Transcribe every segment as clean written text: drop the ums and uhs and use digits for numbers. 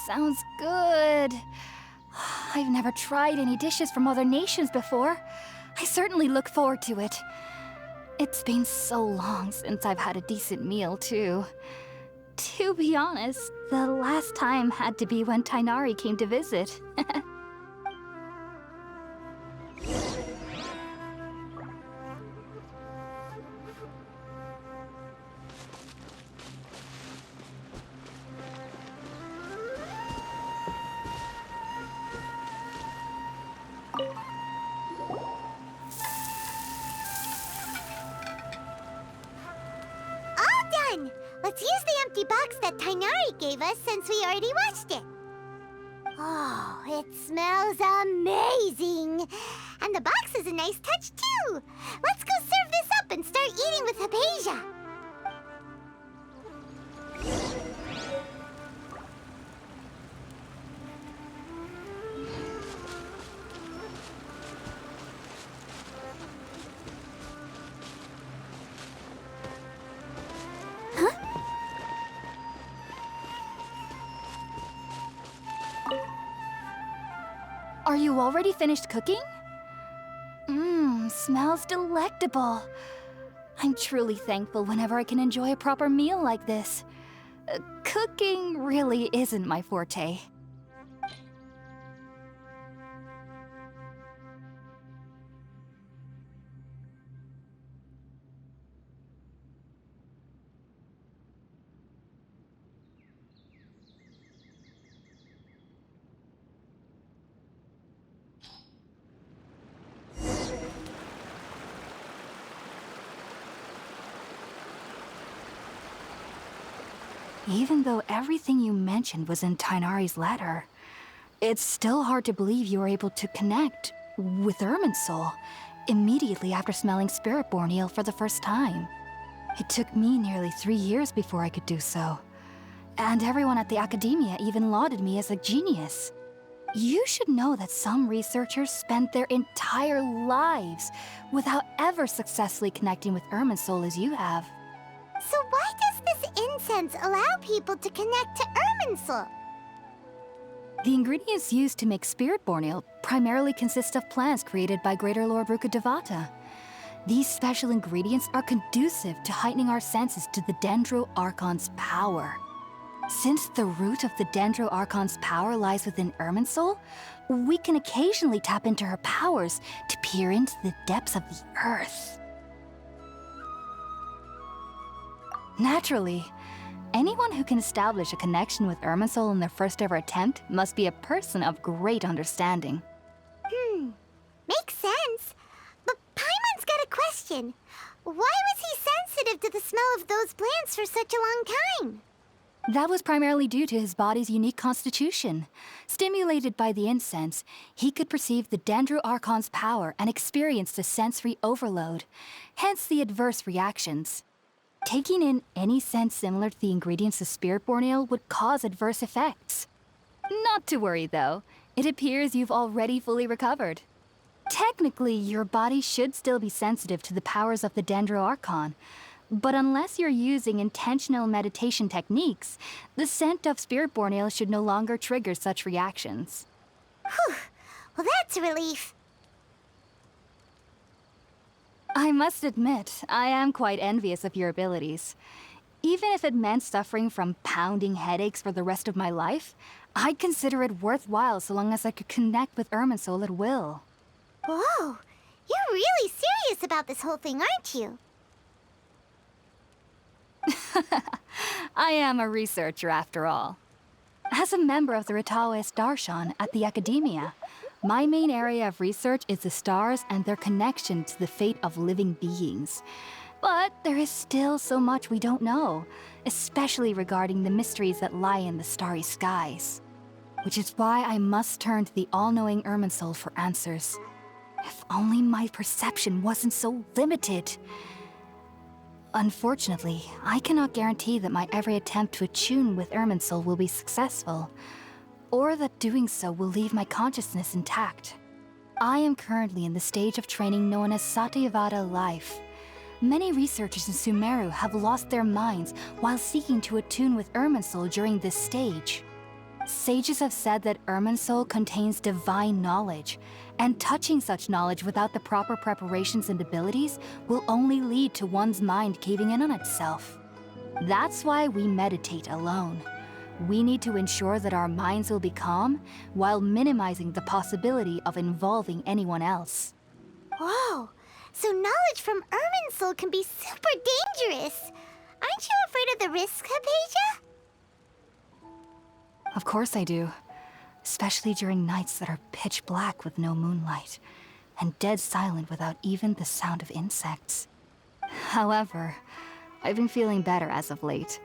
sounds good. I've never tried any dishes from other nations before. I certainly look forward to it. It's been so long since I've had a decent meal, too. To be honest, the last time had to be when Tainari came to visit. Let's use the empty box that Tainari gave us since we already washed it. Oh, it smells amazing! And the box is a nice touch, too! Let's go serve this up and start eating with Hypatia! Are you already finished cooking? Smells delectable. I'm truly thankful whenever I can enjoy a proper meal like this. Cooking really isn't my forte. Even though everything you mentioned was in Tainari's letter, it's still hard to believe you were able to connect with Irminsul immediately after smelling Spirit-born eel for the first time. It took me nearly 3 years before I could do so. And everyone at the academia even lauded me as a genius. You should know that some researchers spent their entire lives without ever successfully connecting with Irminsul as you have. So why does this incense allow people to connect to Irminsul? The ingredients used to make Spirit-born eel primarily consist of plants created by Greater Lord Rukkhadevata. These special ingredients are conducive to heightening our senses to the Dendro Archon's power. Since the root of the Dendro Archon's power lies within Irminsul, we can occasionally tap into her powers to peer into the depths of the earth. Naturally, anyone who can establish a connection with Irminsul in their first ever attempt must be a person of great understanding. Makes sense. But Paimon's got a question. Why was he sensitive to the smell of those plants for such a long time? That was primarily due to his body's unique constitution. Stimulated by the incense, he could perceive the Dendro Archon's power and experience the sensory overload, hence the adverse reactions. Taking in any scent similar to the ingredients of Spirit-born eel would cause adverse effects. Not to worry, though. It appears you've already fully recovered. Technically, your body should still be sensitive to the powers of the Dendro Archon, but unless you're using intentional meditation techniques, the scent of Spirit-born eel should no longer trigger such reactions. Whew. Well, that's a relief. I must admit, I am quite envious of your abilities. Even if it meant suffering from pounding headaches for the rest of my life, I'd consider it worthwhile so long as I could connect with Irminsul at will. Whoa, you're really serious about this whole thing, aren't you? I am a researcher after all. As a member of the Ritaoist Darshan at the Academia, my main area of research is the stars and their connection to the fate of living beings. But there is still so much we don't know, especially regarding the mysteries that lie in the starry skies. Which is why I must turn to the all-knowing Irminsul for answers. If only my perception wasn't so limited. Unfortunately, I cannot guarantee that my every attempt to attune with Irminsul will be successful, or that doing so will leave my consciousness intact. I am currently in the stage of training known as Satyavada life. Many researchers in Sumeru have lost their minds while seeking to attune with Irminsul during this stage. Sages have said that Irminsul contains divine knowledge, and touching such knowledge without the proper preparations and abilities will only lead to one's mind caving in on itself. That's why we meditate alone. We need to ensure that our minds will be calm while minimizing the possibility of involving anyone else. Whoa! So knowledge from Irminsul can be super dangerous. Aren't you afraid of the risks, Hypatia? Of course I do. Especially during nights that are pitch black with no moonlight, and dead silent without even the sound of insects. However, I've been feeling better as of late.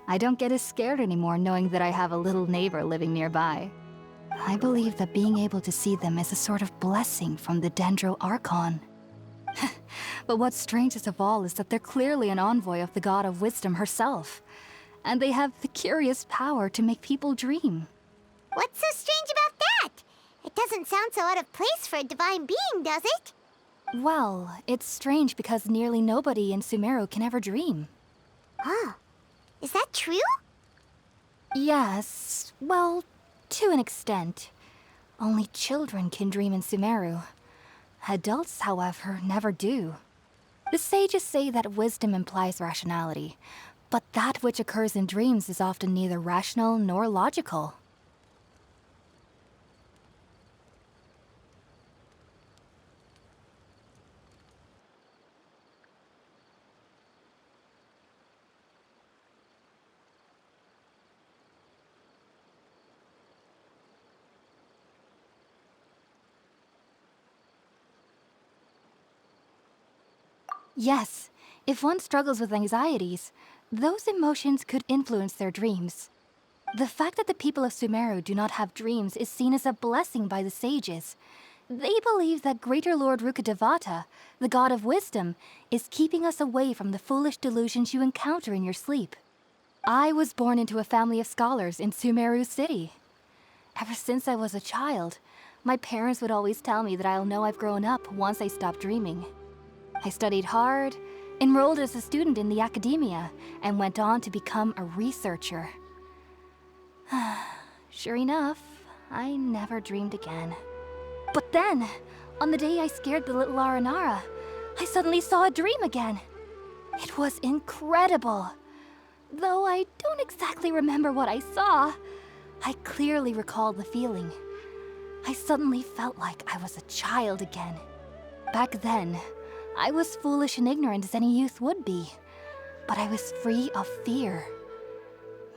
I don't get as scared anymore knowing that I have a little neighbor living nearby. I believe that being able to see them is a sort of blessing from the Dendro Archon. But what's strangest of all is that they're clearly an envoy of the God of Wisdom herself, and they have the curious power to make people dream. What's so strange about that? It doesn't sound so out of place for a divine being, does it? Well, it's strange because nearly nobody in Sumeru can ever dream. Huh. Is that true? Yes, well, to an extent. Only children can dream in Sumeru. Adults, however, never do. The sages say that wisdom implies rationality, but that which occurs in dreams is often neither rational nor logical. Yes, if one struggles with anxieties, those emotions could influence their dreams. The fact that the people of Sumeru do not have dreams is seen as a blessing by the sages. They believe that Greater Lord Rukkhadevata, the god of wisdom, is keeping us away from the foolish delusions you encounter in your sleep. I was born into a family of scholars in Sumeru City. Ever since I was a child, my parents would always tell me that I'll know I've grown up once I stop dreaming. I studied hard, enrolled as a student in the academia, and went on to become a researcher. Sure enough, I never dreamed again. But then, on the day I scared the little Aranara, I suddenly saw a dream again. It was incredible. Though I don't exactly remember what I saw, I clearly recall the feeling. I suddenly felt like I was a child again. Back then, I was foolish and ignorant as any youth would be, but I was free of fear.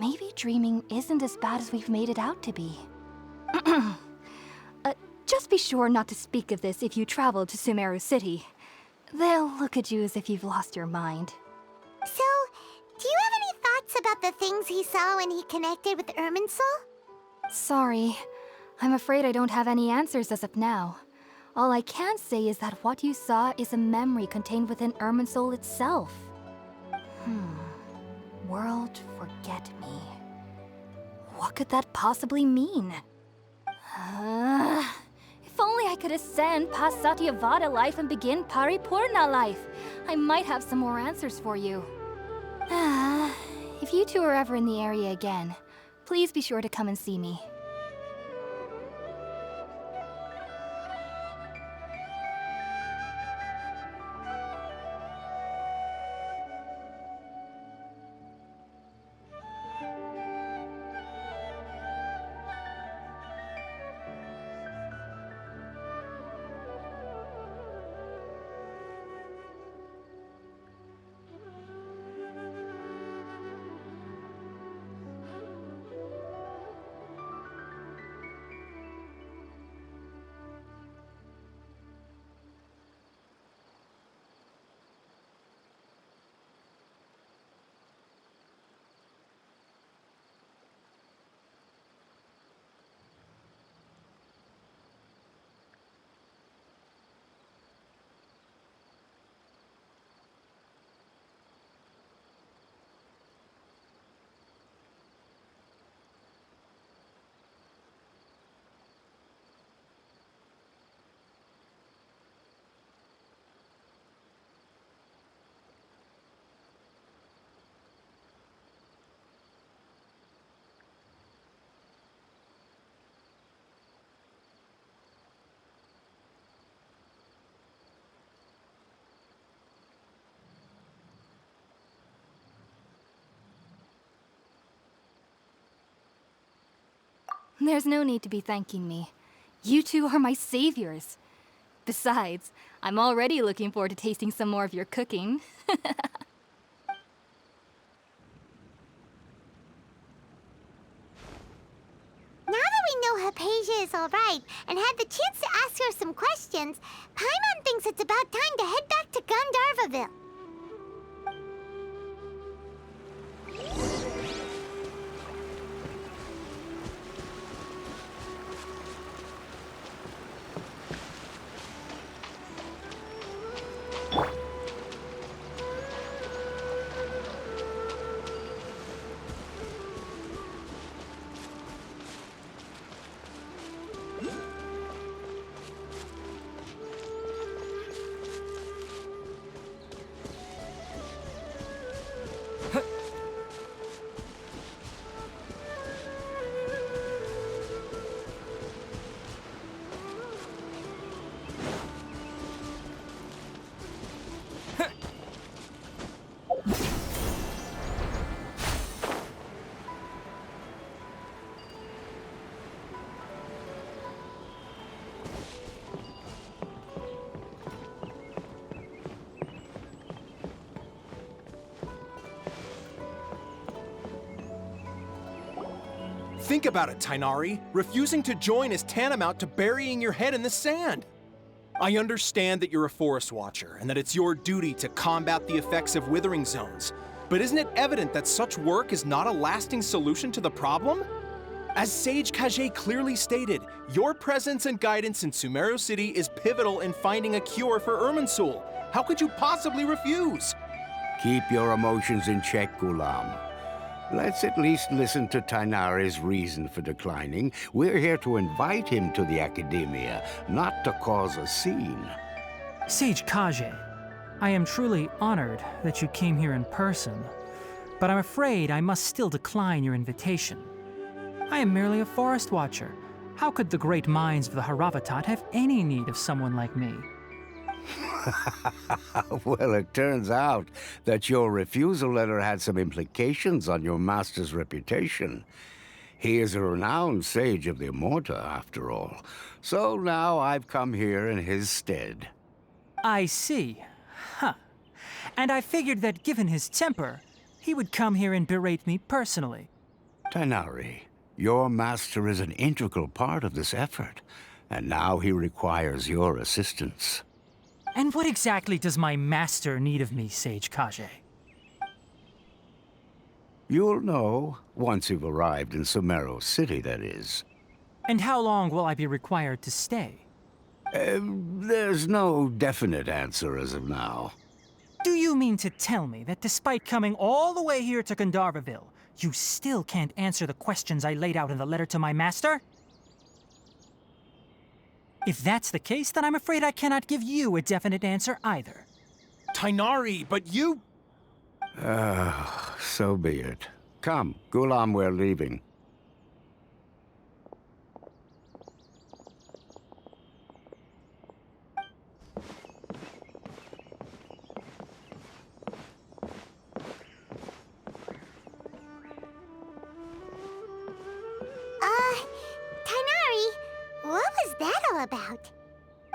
Maybe dreaming isn't as bad as we've made it out to be. Just be sure not to speak of this if you travel to Sumeru City. They'll look at you as if you've lost your mind. So, do you have any thoughts about the things he saw when he connected with Irminsul? Sorry, I'm afraid I don't have any answers as of now. All I can say is that what you saw is a memory contained within Irminsul itself. World forget me. What could that possibly mean? If only I could ascend past Satyavada life and begin Paripurna life. I might have some more answers for you. If you two are ever in the area again, please be sure to come and see me. There's no need to be thanking me. You two are my saviors. Besides, I'm already looking forward to tasting some more of your cooking. Now that we know Hypatia is alright and had the chance to ask her some questions, Paimon thinks it's about time to head back to Gandharvaville. Think about it, Tainari. Refusing to join is tantamount to burying your head in the sand. I understand that you're a forest watcher and that it's your duty to combat the effects of withering zones, but isn't it evident that such work is not a lasting solution to the problem? As Sage Kage clearly stated, your presence and guidance in Sumeru City is pivotal in finding a cure for Irminsul. How could you possibly refuse? Keep your emotions in check, Gulam. Let's at least listen to Tainari's reason for declining. We're here to invite him to the Academia, not to cause a scene. Sage Kage, I am truly honored that you came here in person, but I'm afraid I must still decline your invitation. I am merely a forest watcher. How could the great minds of the Haravatat have any need of someone like me? Well, it turns out that your refusal letter had some implications on your master's reputation. He is a renowned sage of the Immorta, after all. So now I've come here in his stead. I see. Huh. And I figured that given his temper, he would come here and berate me personally. Tainari, your master is an integral part of this effort, and now he requires your assistance. And what exactly does my master need of me, Sage Kage? You'll know once you've arrived in Sumeru City, that is. And how long will I be required to stay? There's no definite answer as of now. Do you mean to tell me that despite coming all the way here to Gandharvaville, you still can't answer the questions I laid out in the letter to my master? If that's the case, then I'm afraid I cannot give you a definite answer either. Tainari, but you... So be it. Come, Gulam, we're leaving. Tainari, what was that all about?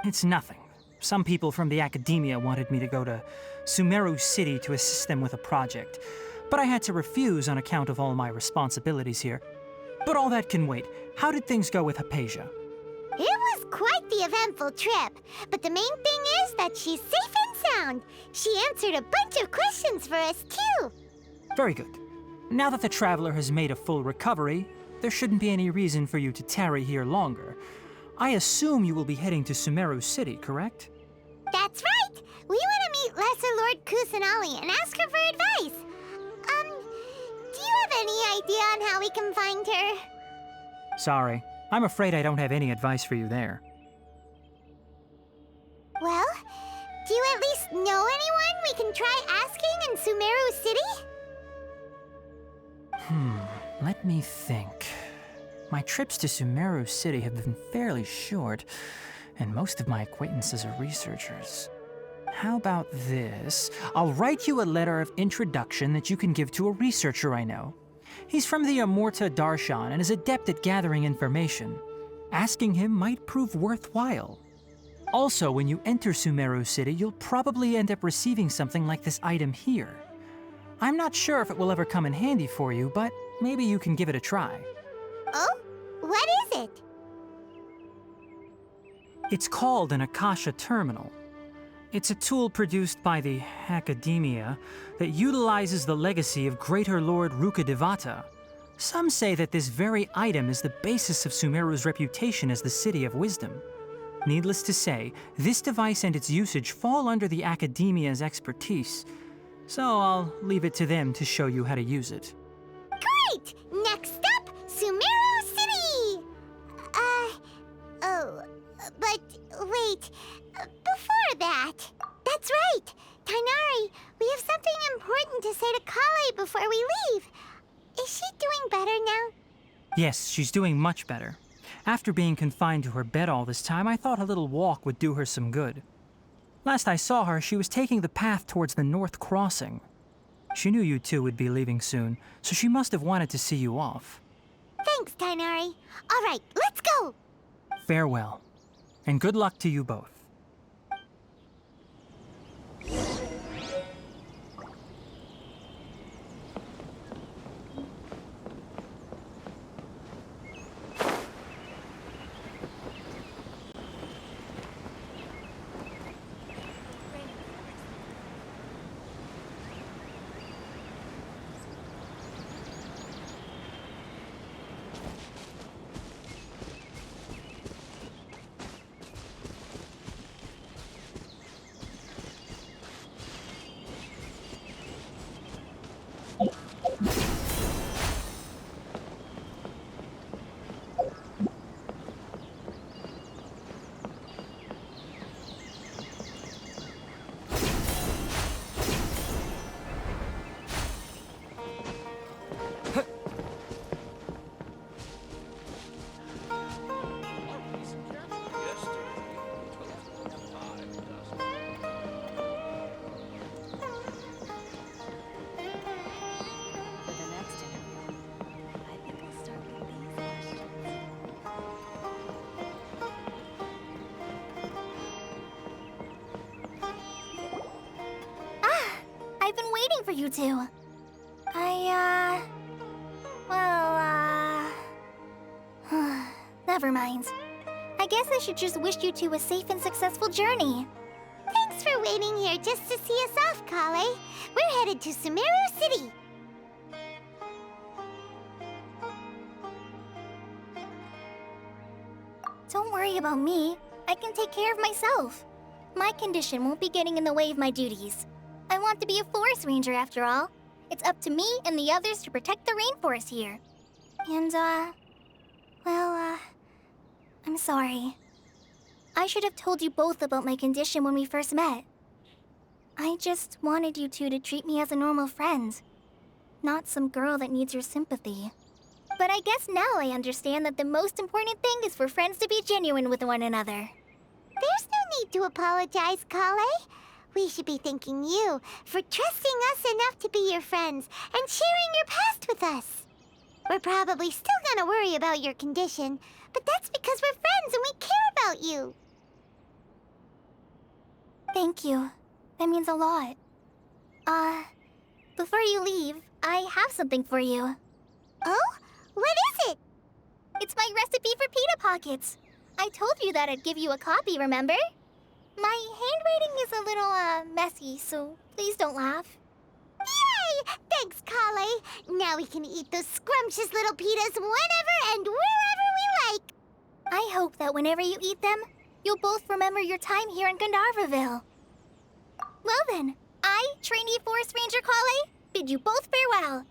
It's nothing. Some people from the Academia wanted me to go to Sumeru City to assist them with a project, but I had to refuse on account of all my responsibilities here. But all that can wait. How did things go with Hypatia? It was quite the eventful trip, but the main thing is that she's safe and sound. She answered a bunch of questions for us, too. Very good. Now that the traveler has made a full recovery, there shouldn't be any reason for you to tarry here longer. I assume you will be heading to Sumeru City, correct? That's right! We want to meet Lesser Lord Kusanali and ask her for advice. Do you have any idea on how we can find her? Sorry. I'm afraid I don't have any advice for you there. Well, do you at least know anyone we can try asking in Sumeru City? Let me think. My trips to Sumeru City have been fairly short, and most of my acquaintances are researchers. How about this? I'll write you a letter of introduction that you can give to a researcher I know. He's from the Amorta Darshan and is adept at gathering information. Asking him might prove worthwhile. Also, when you enter Sumeru City, you'll probably end up receiving something like this item here. I'm not sure if it will ever come in handy for you, but maybe you can give it a try. Oh? What is it? It's called an Akasha Terminal. It's a tool produced by the Academia that utilizes the legacy of Greater Lord Rukkhadevata. Some say that this very item is the basis of Sumeru's reputation as the City of Wisdom. Needless to say, this device and its usage fall under the Academia's expertise, so I'll leave it to them to show you how to use it. Great! Next up, Sumeru City! But wait, before that. That's right! Tainari, we have something important to say to Kale before we leave. Is she doing better now? Yes, she's doing much better. After being confined to her bed all this time, I thought a little walk would do her some good. Last I saw her, she was taking the path towards the North Crossing. She knew you two would be leaving soon, so she must have wanted to see you off. Thanks, Tainari. All right, let's go! Farewell, and good luck to you both. I've been waiting for you two. Never mind. I guess I should just wish you two a safe and successful journey. Thanks for waiting here just to see us off, Kale. We're headed to Sumeru City. Don't worry about me. I can take care of myself. My condition won't be getting in the way of my duties. I want to be a forest ranger after all. It's up to me and the others to protect the rainforest here. And, I'm sorry. I should have told you both about my condition when we first met. I just wanted you two to treat me as a normal friend, not some girl that needs your sympathy. But I guess now I understand that the most important thing is for friends to be genuine with one another. There's no need to apologize, Kale. We should be thanking you for trusting us enough to be your friends and sharing your past with us. We're probably still gonna worry about your condition, but that's because we're friends and we care about you. Thank you. That means a lot. Before you leave, I have something for you. Oh? What is it? It's my recipe for pita pockets. I told you that I'd give you a copy, remember? My handwriting is a little, messy, so please don't laugh. Yay! Thanks, Kale. Now we can eat those scrumptious little pitas whenever and wherever we like. I hope that whenever you eat them, you'll both remember your time here in Gandharvaville. Well then, I, trainee Forest Ranger Kale, bid you both farewell.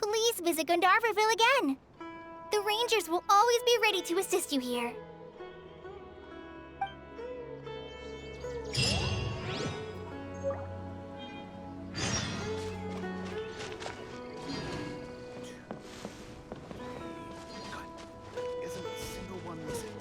Please visit Gandharvaville again. The Rangers will always be ready to assist you here. Isn't a single one missing?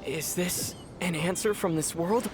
Is this an answer from this world?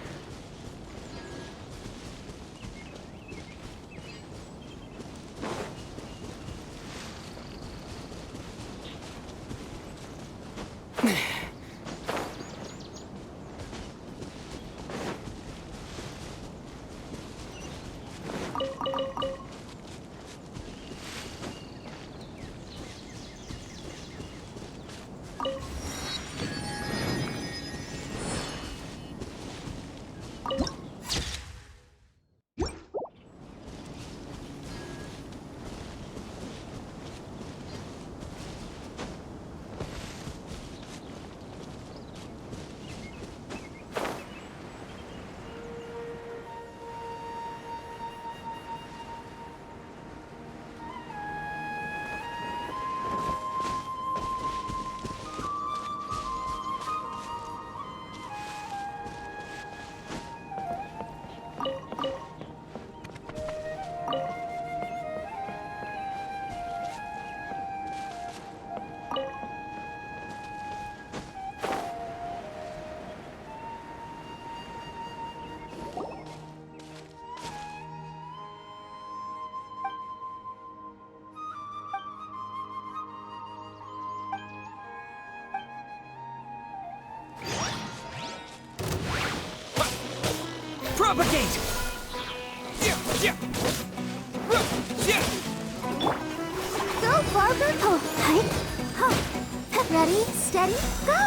Propagate! Go, Barberto! Right? Huh. Ready, steady, go!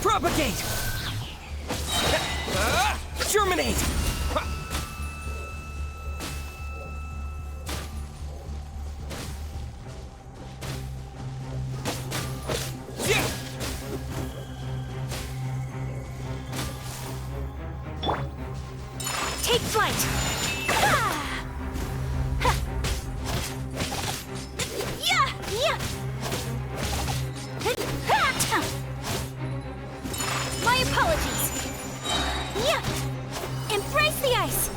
Propagate! Germinate! Take flight! My apologies! Embrace the ice!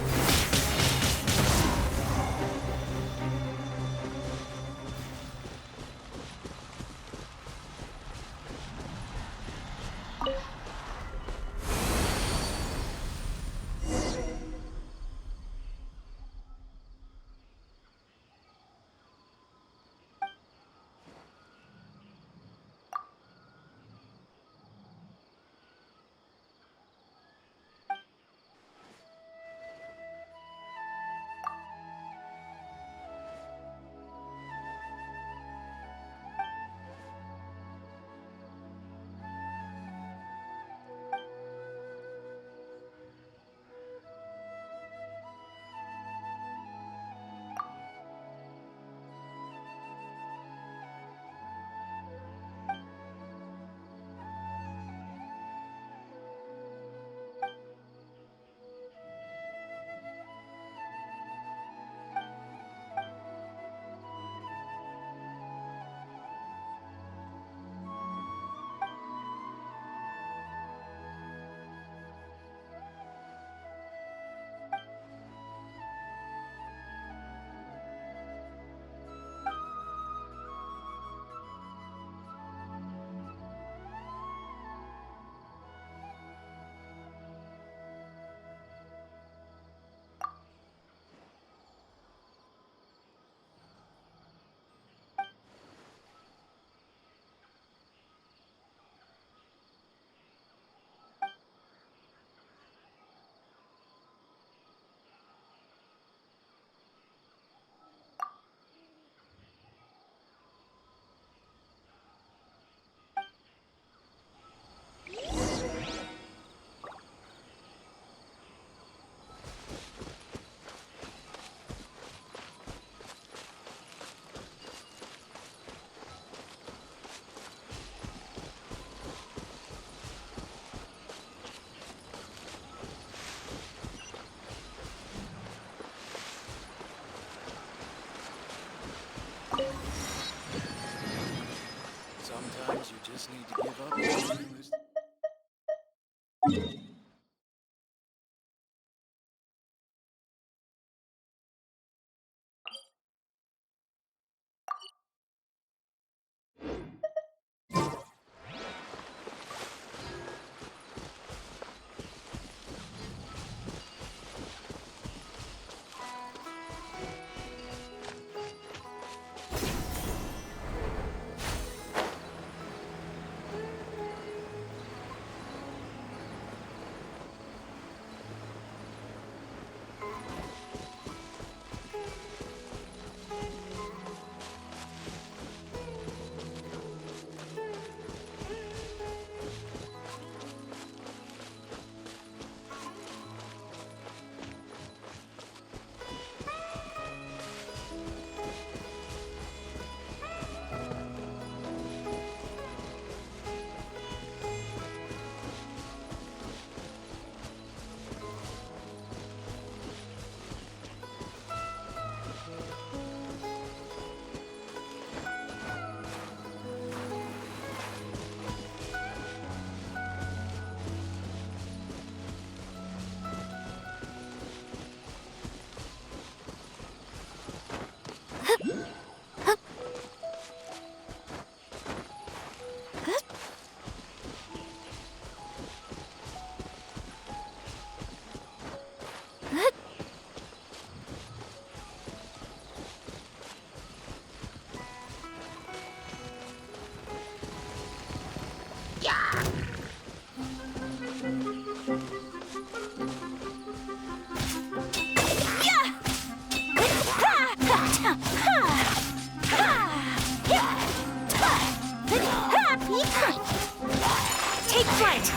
Take flight!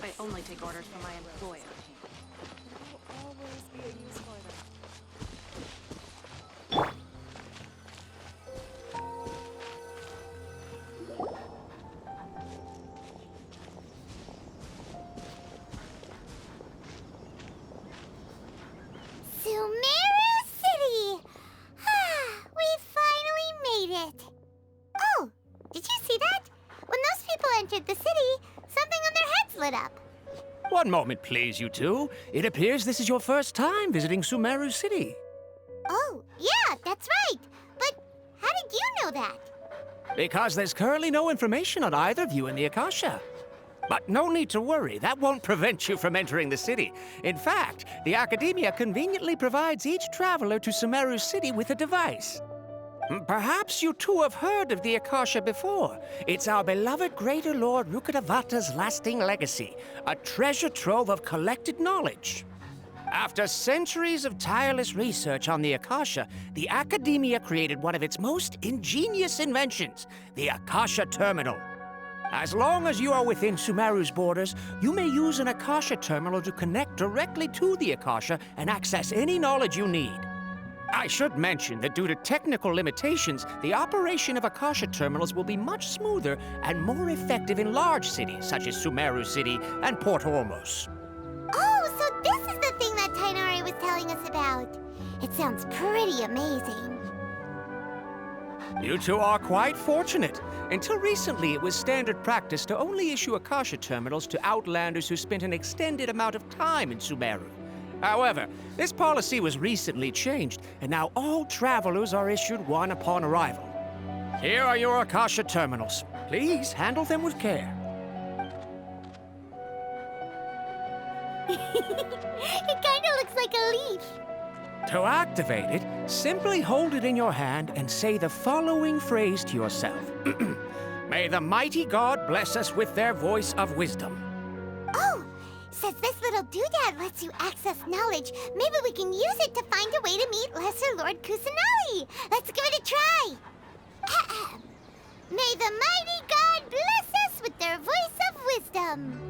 I only take orders from my employer. There will always be a use for them. Sumeru City! We finally made it! Oh, did you see that? When those people entered the city, something on their heads lit up. One moment, please, you two. It appears this is your first time visiting Sumeru City. Oh, yeah, that's right. But how did you know that? Because there's currently no information on either of you in the Akasha. But no need to worry, that won't prevent you from entering the city. In fact, the Academia conveniently provides each traveler to Sumeru City with a device. Perhaps you two have heard of the Akasha before. It's our beloved Greater Lord Rukkhadevata's lasting legacy, a treasure trove of collected knowledge. After centuries of tireless research on the Akasha, the Academia created one of its most ingenious inventions, the Akasha Terminal. As long as you are within Sumeru's borders, you may use an Akasha Terminal to connect directly to the Akasha and access any knowledge you need. I should mention that due to technical limitations, the operation of Akasha terminals will be much smoother and more effective in large cities such as Sumeru City and Port Ormos. Oh, so this is the thing that Tainari was telling us about. It sounds pretty amazing. You two are quite fortunate. Until recently, it was standard practice to only issue Akasha terminals to outlanders who spent an extended amount of time in Sumeru. However, this policy was recently changed, and now all travelers are issued one upon arrival. Here are your Akasha terminals. Please handle them with care. It kinda looks like a leaf. To activate it, simply hold it in your hand and say the following phrase to yourself. May the mighty God bless us with their voice of wisdom. Oh, since this little doodad lets you access knowledge, maybe we can use it to find a way to meet Lesser Lord Kusanali. Let's give it a try. May the mighty God bless us with their voice of wisdom.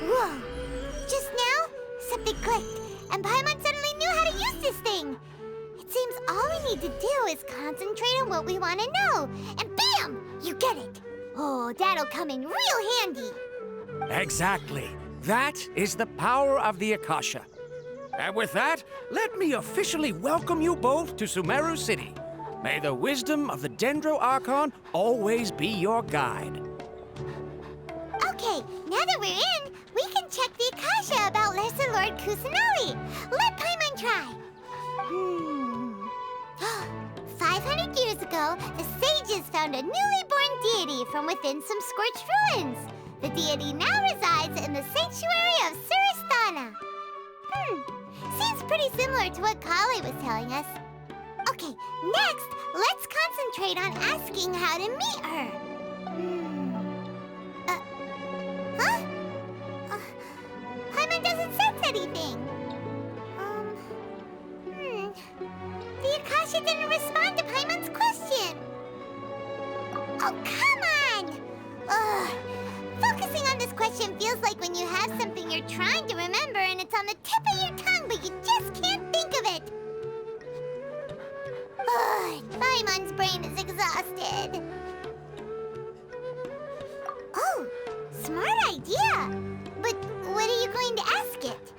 Whoa! Just now, something clicked, and Paimon suddenly knew how to use this thing. It seems all we need to do is concentrate on what we want to know, and bam! You get it. Oh, that'll come in real handy. Exactly. That is the power of the Akasha. And with that, let me officially welcome you both to Sumeru City. May the wisdom of the Dendro Archon always be your guide. Okay, Okay, now that we're in, we can check the Akasha about Lesser Lord Kusanali. Let Paimon try. 500 years ago, the sages found a newly born deity from within some scorched ruins. The deity now resides in the sanctuary of Surasthana. Seems pretty similar to what Kali was telling us. Okay, next, let's concentrate on asking how to meet her. Paimon doesn't sense anything. The Akasha didn't respond to Paimon's question. Oh, come on! Ugh. Focusing on this question feels like when you have something you're trying to remember and it's on the tip of your tongue, but you just can't think of it. Ugh, Paimon's brain is exhausted. Oh, smart idea. But what are you going to ask it?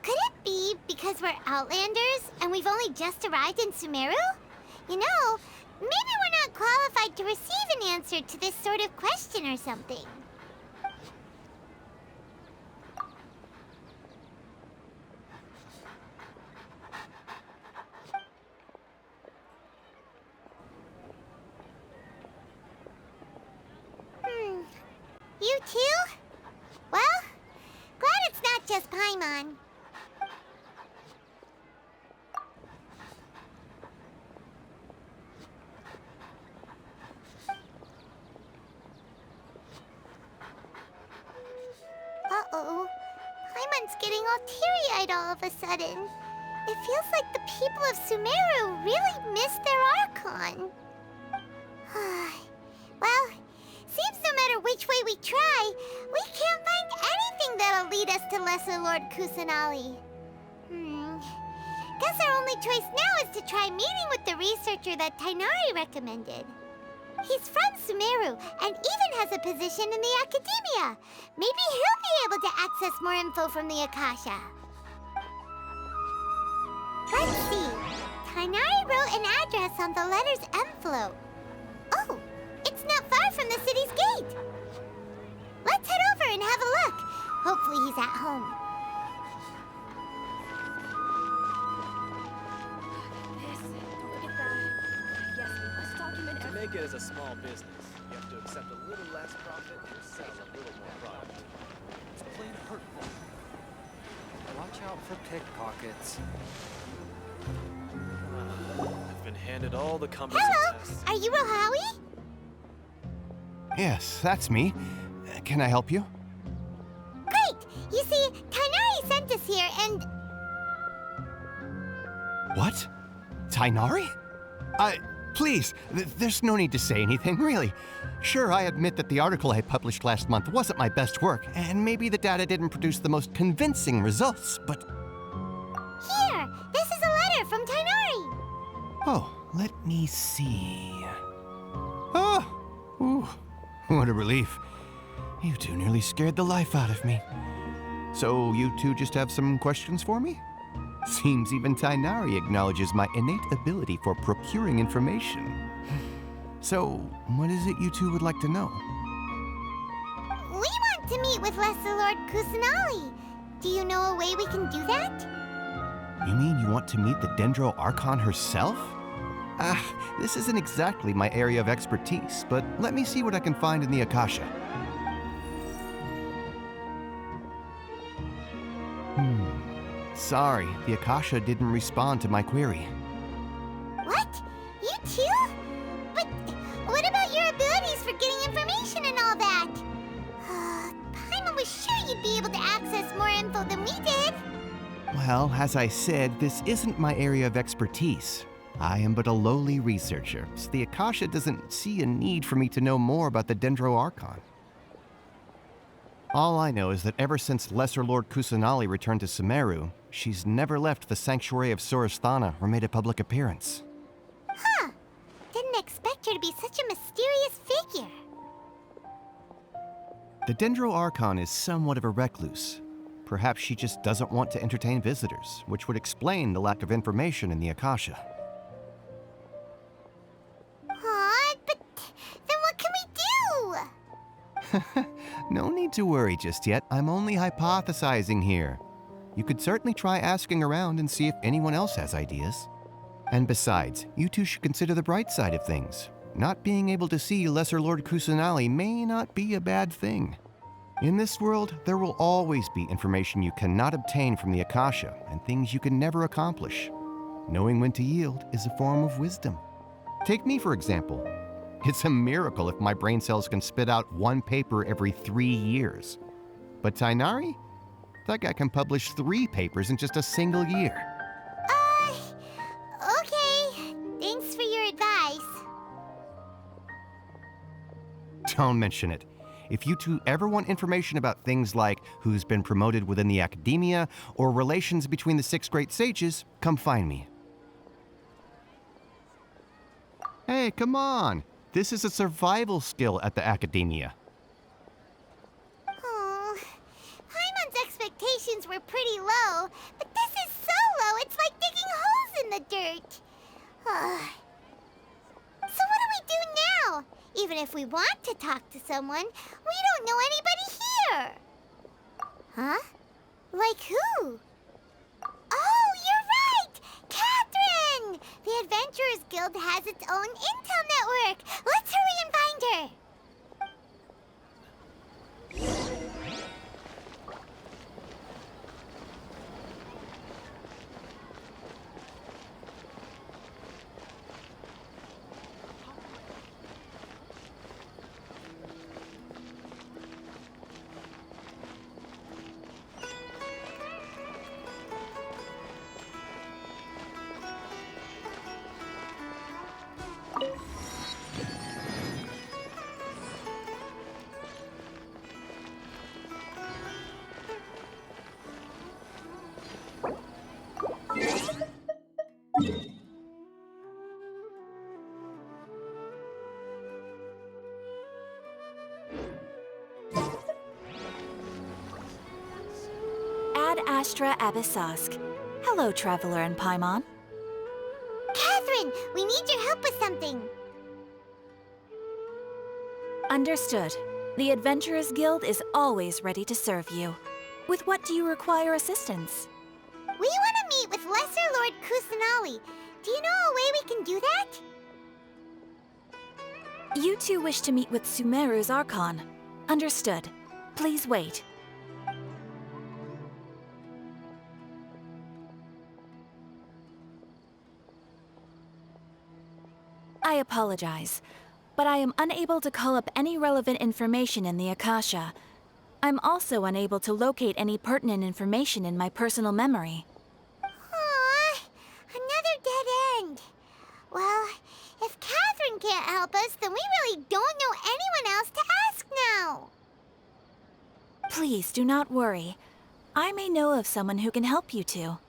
Could it be because we're Outlanders and we've only just arrived in Sumeru? You know, maybe we're not qualified to receive an answer to this sort of question or something. You too? Well, glad it's not just Paimon. Uh-oh. Paimon's getting all teary-eyed all of a sudden. It feels like the people of Sumeru really missed their Archon. Well, seems no matter which way we try, we can't find anything that'll lead us to Lesser Lord Kusanali. Guess our only choice now is to try meeting with the researcher that Tainari recommended. He's from Sumeru and even has a position in the Academia. Maybe he'll be able to access more info from the Akasha. Let's see. Tainari wrote an address on the letter's envelope. Oh, it's not far from the city's gate. Let's head over and have a look. Hopefully he's at home. To make it as a small business, you have to accept a little less profit and sell a little more product. It's plain hurtful. Watch out for pickpockets. I've been handed all the cumbersome Hello, tests. are you Rohawi? Yes, that's me. Can I help you? Great! You see, Tainari sent us here and... What? Tainari? Please, there's no need to say anything, really. Sure, I admit that the article I published last month wasn't my best work, and maybe the data didn't produce the most convincing results, but... Here! This is a letter from Tainari! Oh, let me see... Oh! Ooh, what a relief. You two nearly scared the life out of me. So you two just have some questions for me? Seems even Tainari acknowledges my innate ability for procuring information. So, what is it you two would like to know? We want to meet with Lesser Lord Kusanali. Do you know a way we can do that? You mean you want to meet the Dendro Archon herself? This isn't exactly my area of expertise, but let me see what I can find in the Akasha. Sorry, the Akasha didn't respond to my query. What? You too? But what about your abilities for getting information and all that? Paimon was sure you'd be able to access more info than we did. Well, as I said, this isn't my area of expertise. I am but a lowly researcher, so the Akasha doesn't see a need for me to know more about the Dendro Archon. All I know is that ever since Lesser Lord Kusanali returned to Sumeru, she's never left the sanctuary of Surasthana or made a public appearance. didn't expect her to be such a mysterious figure. The Dendro Archon is somewhat of a recluse. Perhaps she just doesn't want to entertain visitors, which would explain the lack of information in the Akasha. Aw, but then what can we do? No need to worry just yet. I'm only hypothesizing here. You could certainly try asking around and see if anyone else has ideas. And besides, you two should consider the bright side of things. Not being able to see Lesser Lord Kusanali may not be a bad thing. In this world, there will always be information you cannot obtain from the Akasha and things you can never accomplish. Knowing when to yield is a form of wisdom. Take me, for example. It's a miracle if my brain cells can spit out one paper every 3 years. But Tainari? That guy can publish 3 papers in just a single year. Okay. Thanks for your advice. Don't mention it. If you two ever want information about things like who's been promoted within the academia or relations between the 6 great sages, come find me. Hey, come on. This is a survival skill at the academia. Oh, Paimon's expectations were pretty low, but this is so low it's like digging holes in the dirt. So what do we do now? Even if we want to talk to someone, we don't know anybody here. Huh? Like who? Oh, you're right! Catherine! The Adventurers Guild has its own intel network. Let's hurry and find her. Ad Astra Abyssosk. Hello, Traveler and Paimon. Catherine, we need your help with something. Understood. The Adventurers Guild is always ready to serve you. With what do you require assistance? We want to meet with Lesser Lord Kusanali. Do you know a way we can do that? You two wish to meet with Sumeru's Archon. Understood. Please wait. I apologize, but I am unable to call up any relevant information in the Akasha. I'm also unable to locate any pertinent information in my personal memory. Aww, another dead end. Well, if Catherine can't help us, then we really don't know anyone else to ask now. Please do not worry. I may know of someone who can help you two.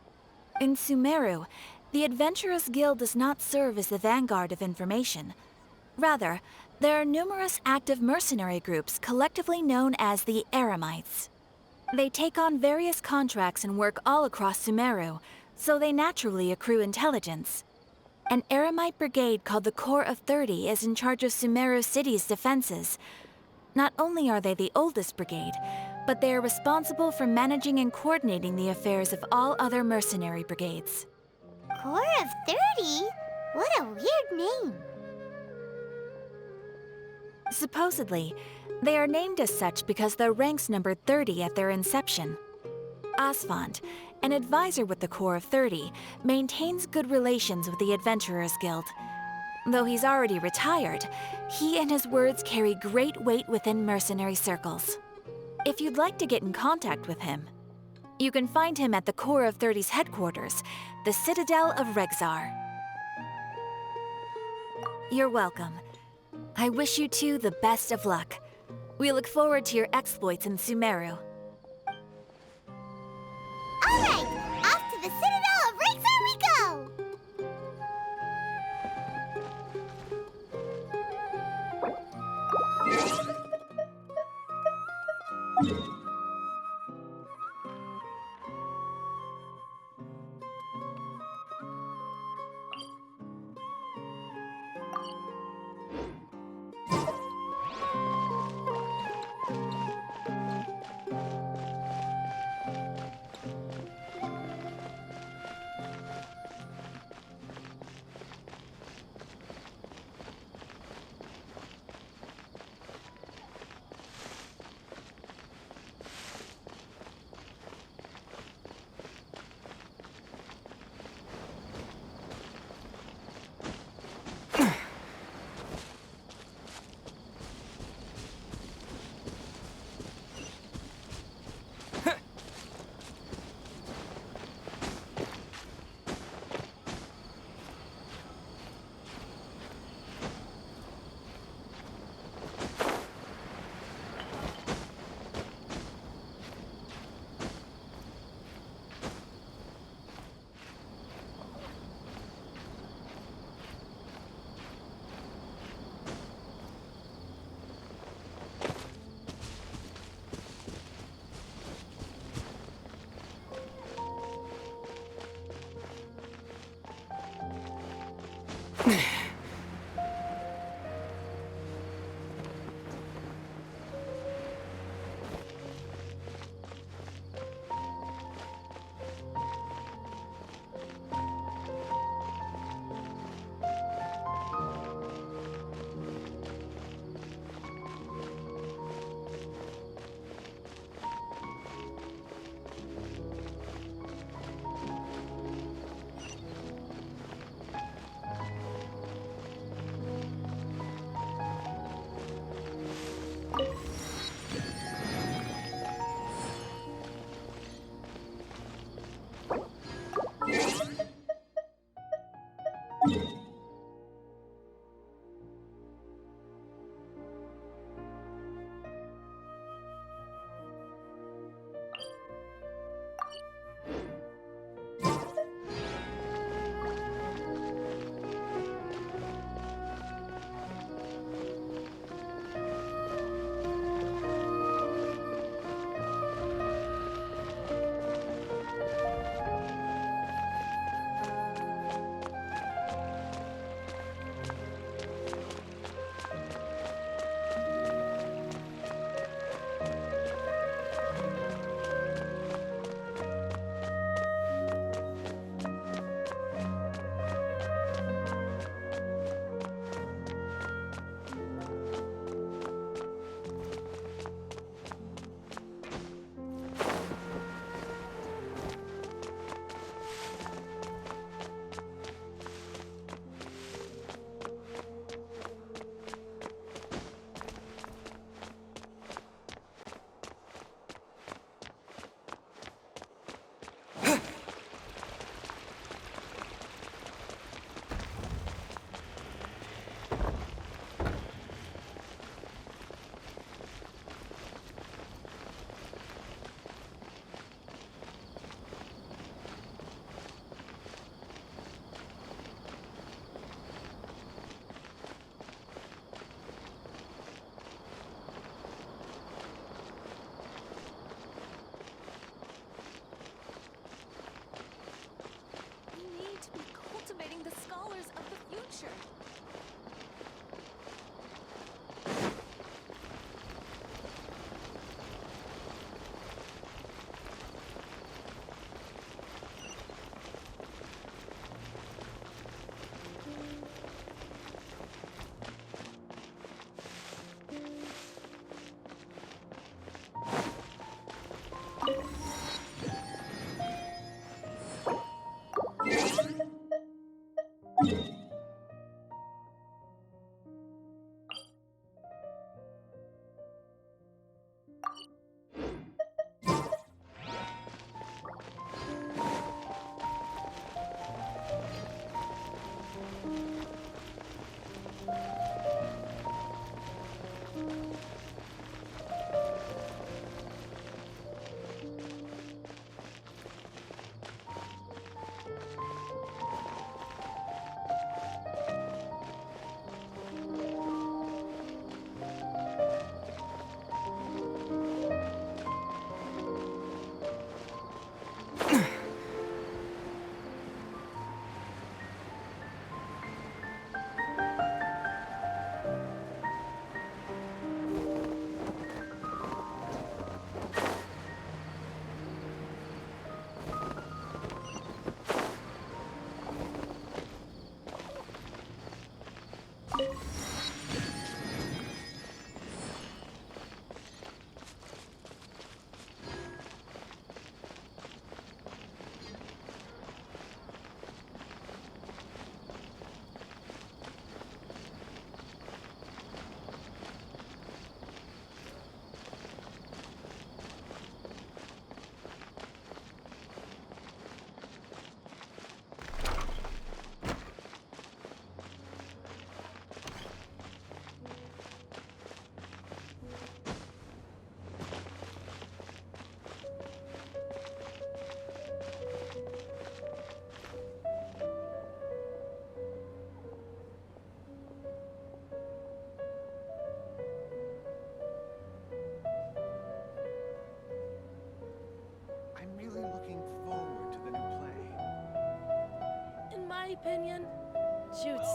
In Sumeru, the Adventurers Guild does not serve as the vanguard of information. Rather, there are numerous active mercenary groups collectively known as the Eremites. They take on various contracts and work all across Sumeru, so they naturally accrue intelligence. An Eremite brigade called the Corps of 30 is in charge of Sumeru City's defenses. Not only are they the oldest brigade, but they are responsible for managing and coordinating the affairs of all other mercenary brigades. Corps of 30? What a weird name. Supposedly, they are named as such because their ranks numbered 30 at their inception. Asfand, an advisor with the Corps of 30, maintains good relations with the Adventurers Guild. Though he's already retired, he and his words carry great weight within mercenary circles. If you'd like to get in contact with him, you can find him at the Corps of 30's headquarters, the Citadel of Regzar. You're welcome. I wish you two the best of luck. We look forward to your exploits in Sumeru. All right, off to the Citadel of Regzar we go!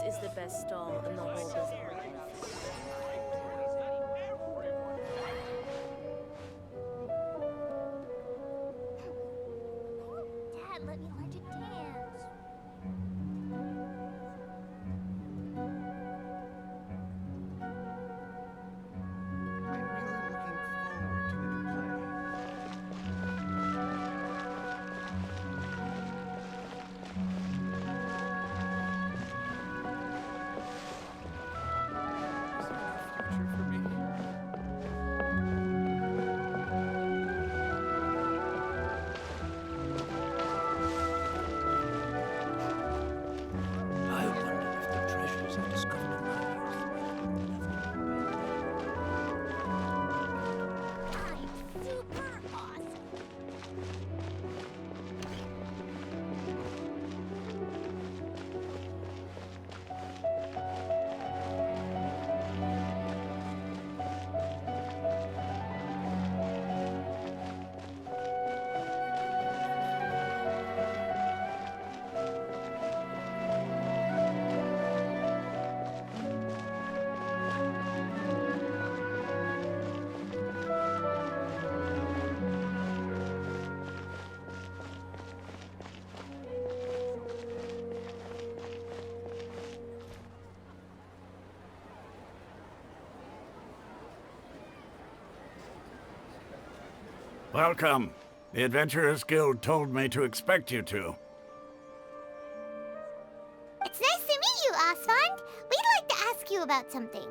is the best stall in the whole bazaar. Dad, let me learn to dance. I wonder if the treasures I discovered in my youth I'm super awesome. Welcome. The Adventurers Guild told me to expect you two. It's nice to meet you, Oswald. We'd like to ask you about something.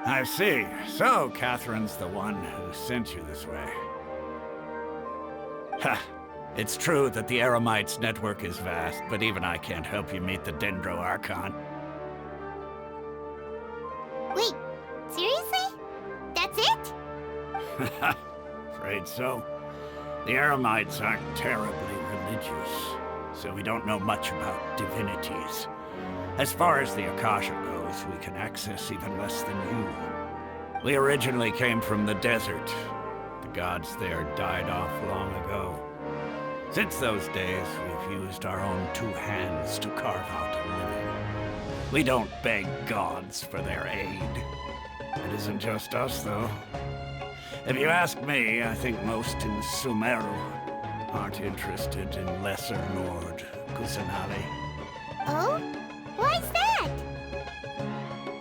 I see. So, Catherine's the one who sent you this way. Ha! It's true that the Eremites' network is vast, but even I can't help you meet the Dendro Archon. Wait, seriously? That's it? Afraid so. The Eremites aren't terribly religious, so we don't know much about divinities. As far as the Akasha goes, we can access even less than you. We originally came from the desert. The gods there died off long ago. Since those days, we've used our own two hands to carve out a living. We don't beg gods for their aid. It isn't just us, though. If you ask me, I think most in Sumeru aren't interested in Lesser Lord Kusanali. Oh? Why's that?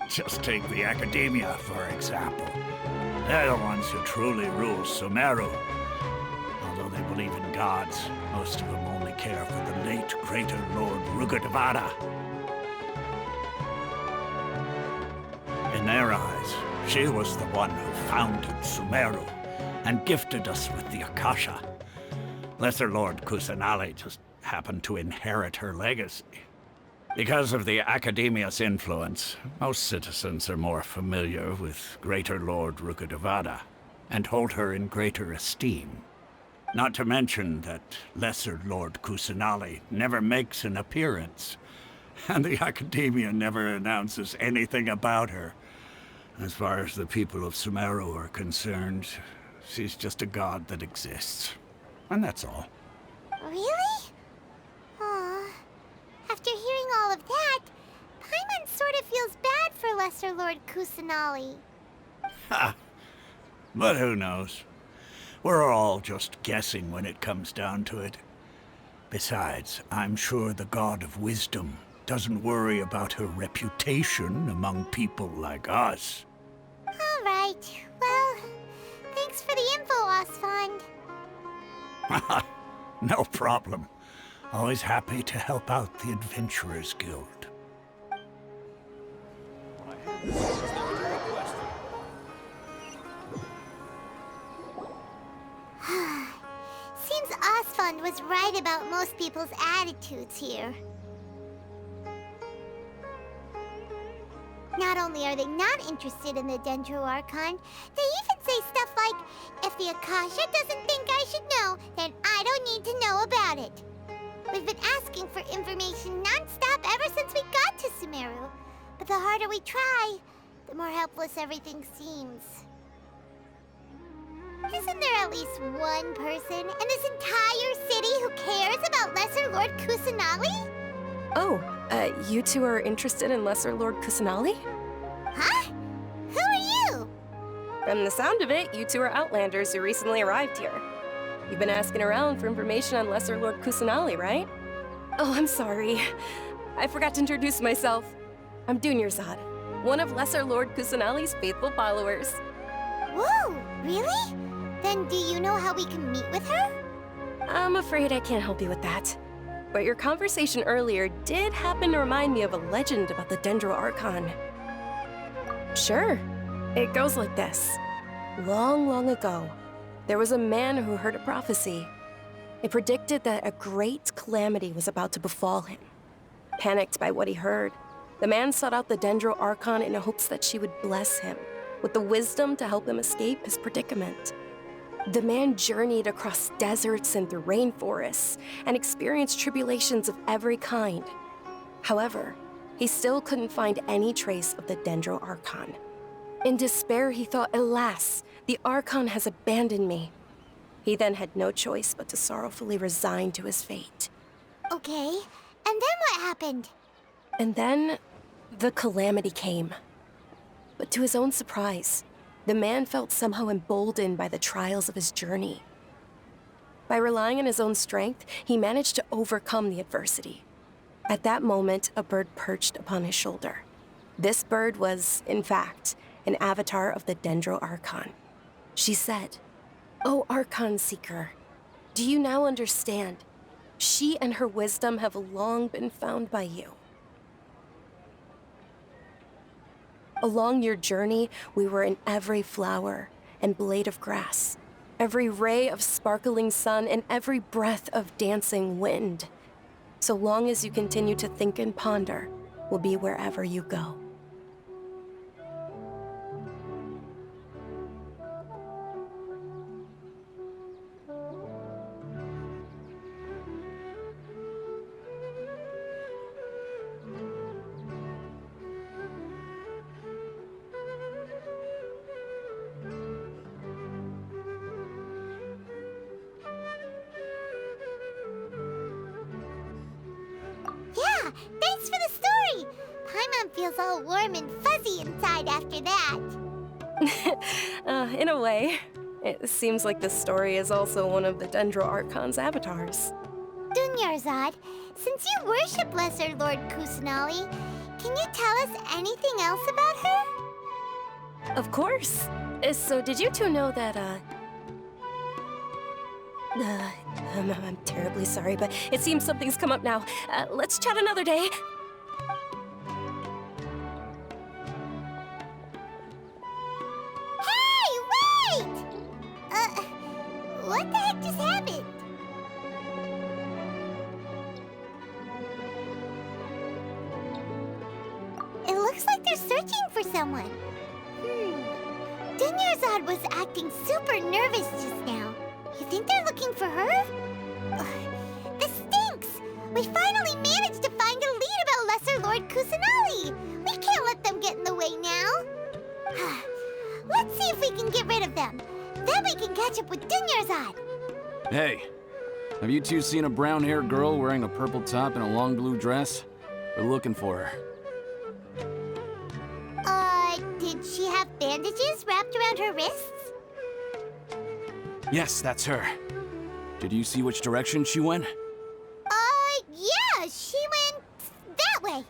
Just take the Academia, for example. They're the ones who truly rule Sumeru. Although they believe in gods, most of them only care for the late Greater Lord Rugudevada. In their eyes, she was the one who founded Sumeru and gifted us with the Akasha. Lesser Lord Kusanali just happened to inherit her legacy. Because of the Academia's influence, most citizens are more familiar with Greater Lord Rugudevada and hold her in greater esteem. Not to mention that Lesser Lord Kusanali never makes an appearance, and the Academia never announces anything about her. As far as the people of Sumeru are concerned, she's just a god that exists. And that's all. Really? Aw. After hearing all of that, Paimon sort of feels bad for Lesser Lord Kusanali. Ha! But who knows? We're all just guessing when it comes down to it. Besides, I'm sure the God of Wisdom doesn't worry about her reputation among people like us. All right. Well, thanks for the info, Osfond. No problem. Always happy to help out the Adventurers Guild. Seems Osfond was right about most people's attitudes here. Not only are they not interested in the Dendro Archon, they even say stuff like, if the Akasha doesn't think I should know, then I don't need to know about it. We've been asking for information non-stop ever since we got to Sumeru. But the harder we try, the more helpless everything seems. Isn't there at least one person in this entire city who cares about Lesser Lord Kusanali? Oh, you two are interested in Lesser Lord Kusanali? Huh? Who are you? From the sound of it, you two are Outlanders who recently arrived here. You've been asking around for information on Lesser Lord Kusanali, right? Oh, I'm sorry. I forgot to introduce myself. I'm Dunyarzad, one of Lesser Lord Kusanali's faithful followers. Whoa, really? Then do you know how we can meet with her? I'm afraid I can't help you with that. But your conversation earlier did happen to remind me of a legend about the Dendro Archon. Sure. It goes like this. Long, long ago, there was a man who heard a prophecy. It predicted that a great calamity was about to befall him. Panicked by what he heard, the man sought out the Dendro Archon in hopes that she would bless him with the wisdom to help him escape his predicament. The man journeyed across deserts and through rainforests and experienced tribulations of every kind. However, he still couldn't find any trace of the Dendro Archon. In despair, he thought, alas, the Archon has abandoned me. He then had no choice but to sorrowfully resign to his fate. Okay, and then what happened? And then, the calamity came. But to his own surprise, the man felt somehow emboldened by the trials of his journey. By relying on his own strength, he managed to overcome the adversity. At that moment, a bird perched upon his shoulder. This bird was, in fact, an avatar of the Dendro Archon. She said, "O Archon Seeker, do you now understand? She and her wisdom have long been found by you." Along your journey, we were in every flower and blade of grass, every ray of sparkling sun, and every breath of dancing wind. So long as you continue to think and ponder, we'll be wherever you go. Yeah, thanks for the story! Paimon feels all warm and fuzzy inside after that. In a way, it seems like this story is also one of the Dendro Archon's avatars. Dunyarzad, since you worship Lesser Lord Kusanali, can you tell us anything else about her? Of course. So did you two know that, I'm terribly sorry, but it seems something's come up now. Let's chat another day. Hey, wait! What the heck just happened? It looks like they're searching for someone. Dunyarzad was acting super nervous just now. You think they're looking for her? Ugh, this stinks! We finally managed to find a lead about Lesser Lord Kusanali! We can't let them get in the way now! Let's see if we can get rid of them. Then we can catch up with Dunyarzad! Hey, have you two seen a brown-haired girl wearing a purple top and a long blue dress? We're looking for her. Did she have bandages wrapped around her wrists? Yes, that's her. Did you see which direction she went? Yeah, she went that way.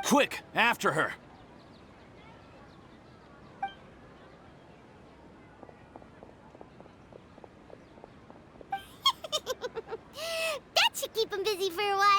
Quick, after her! That should keep him busy for a while.